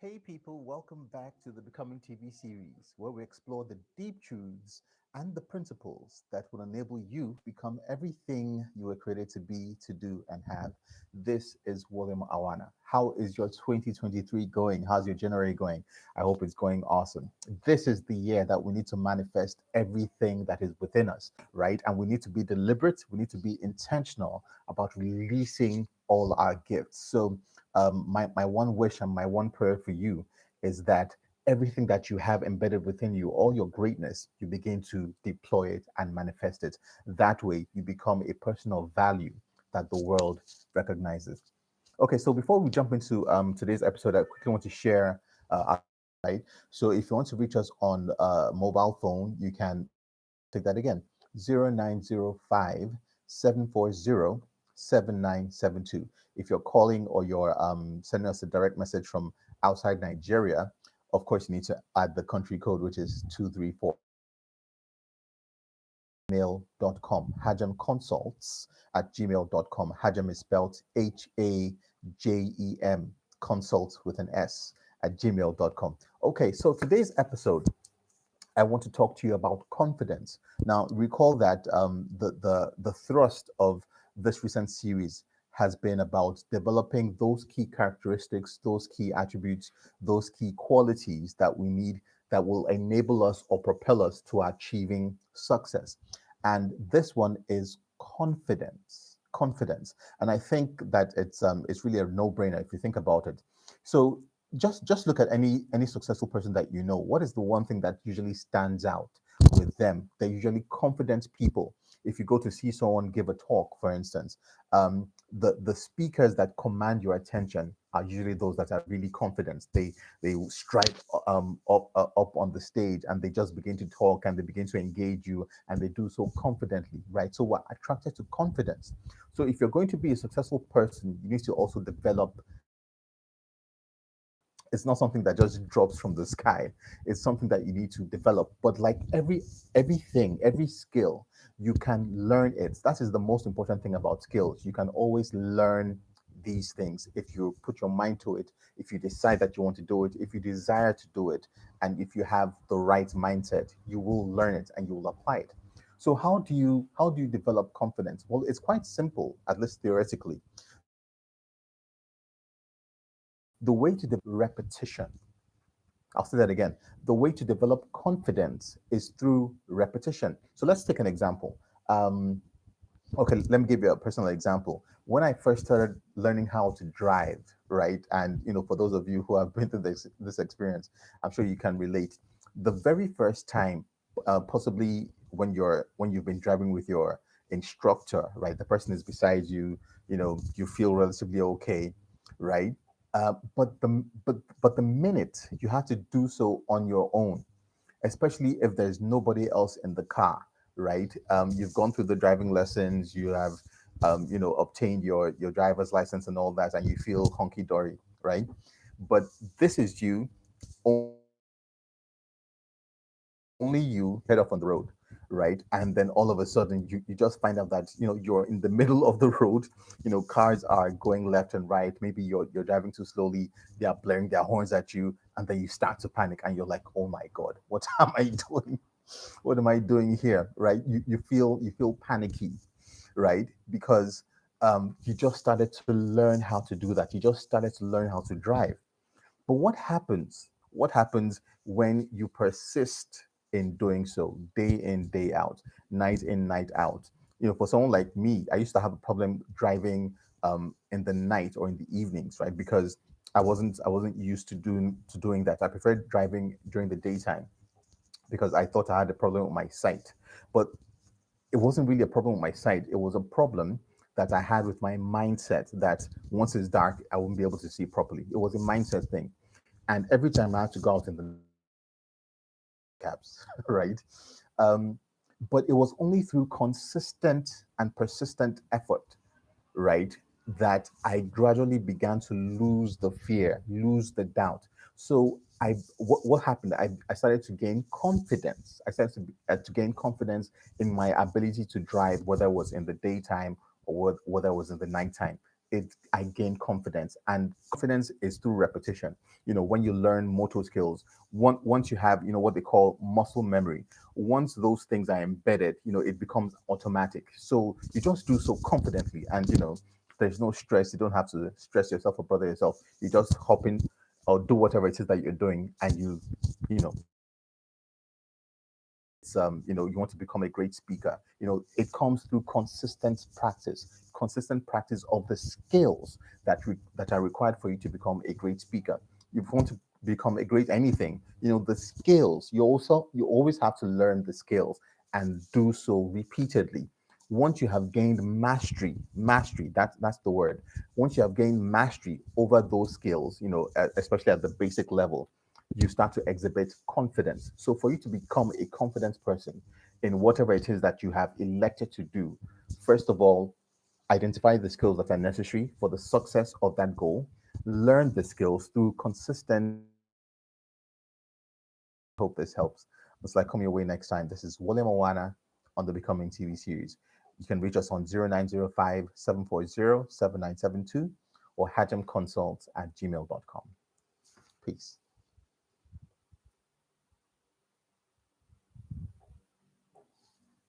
Hey people, welcome back to the Becoming TV series, where we explore the deep truths and the principles that will enable you become everything you were created to be, to do, and have. This is William Awana. How is your 2023 going? How's your January going? I hope it's going awesome. This is the year that we need to manifest everything that is within us, right? And we need to be deliberate, we need to be intentional about releasing all our gifts. My one wish and my one prayer for you is that everything that you have embedded within you, all your greatness, you begin to deploy it and manifest it. That way, you become a person of value that the world recognizes. Okay, so before we jump into today's episode, I quickly want to share our website. So if you want to reach us on mobile phone, you can take that again 0905 740 7972. If you're calling or you're sending us a direct message from outside Nigeria, of course, you need to add the country code, which is 234. Mail.com, Hajam Consults at gmail.com. Hajam is spelled Hajem, consults with an S at gmail.com. Okay, so today's episode, I want to talk to you about confidence. Now, recall that the thrust of this recent series has been about developing those key characteristics, those key attributes, those key qualities that we need that will enable us or propel us to achieving success. And this one is confidence. Confidence, and I think that it's really a no-brainer if you think about it. So just look at any successful person that you know. What is the one thing that usually stands out with them? They're usually confident people. If you go to see someone give a talk, for instance, the speakers that command your attention are usually those that are really confident. They strike up on the stage and they just begin to talk and they begin to engage you and they do so confidently, right? So we're attracted to confidence. So if you're going to be a successful person, you need to also develop. It's not something that just drops from the sky. It's something that you need to develop. But like everything, every skill, you can learn it. That is the most important thing about skills. You can always learn these things if you put your mind to it, if you decide that you want to do it, if you desire to do it, and if you have the right mindset, you will learn it and you will apply it. So how do you develop confidence? Well, it's quite simple, at least theoretically. The way to develop repetition. I'll say that again. The way to develop confidence is through repetition. So let's take an example. Um, okay, let me give you a personal example. When I first started learning how to drive, right, and for those of you who have been through this experience, I'm sure you can relate. The very first time, possibly when you've been driving with your instructor, right, the person is beside you, you feel relatively okay, right? But the minute you have to do so on your own, especially if there's nobody else in the car, right? You've gone through the driving lessons, you have, obtained your driver's license and all that, and you feel honky dory, right? But this is you, only you head off on the road, right? And then all of a sudden you just find out that you're in the middle of the road. Cars are going left and right. Maybe you're driving too slowly, they are blaring their horns at you, and then you start to panic and you're like, oh my god, what am I doing? What am I doing here? Right? You feel panicky, right? Because you just started to learn how to do that. You just started to learn how to drive. But what happens? What happens when you persist in doing so day in, day out, night in, night out? For someone like me, I used to have a problem driving in the night or in the evenings, right? Because I wasn't used to doing that. I preferred driving during the daytime because I thought I had a problem with my sight. But it wasn't really a problem with my sight. It was a problem that I had with my mindset that once it's dark, I wouldn't be able to see properly. It was a mindset thing. And every time I had to go out in the caps, right? Um, but it was only through consistent and persistent effort, right, that I gradually began to lose the fear, lose the doubt. So what happened? I started to gain confidence. I started to gain confidence in my ability to drive, whether it was in the daytime or whether it was in the nighttime. I gain confidence, and confidence is through repetition. When you learn motor skills, once you have what they call muscle memory, once those things are embedded, it becomes automatic. So you just do so confidently, and there's no stress. You don't have to stress yourself or bother yourself. You just hop in or do whatever it is that you're doing, and you know you want to become a great speaker. It comes through consistent practice of the skills that are required for you to become a great speaker. If you want to become a great anything, the skills, you always have to learn the skills and do so repeatedly. Once you have gained mastery, that's the word. Once you have gained mastery over those skills, especially at the basic level, you start to exhibit confidence. So, for you to become a confident person in whatever it is that you have elected to do, first of all, identify the skills that are necessary for the success of that goal. Learn the skills through consistent. Hope this helps. It's like come your way next time. This is William Owana on the Becoming TV series. You can reach us on 0905 740 7972 or hajamconsults@gmail.com. Peace.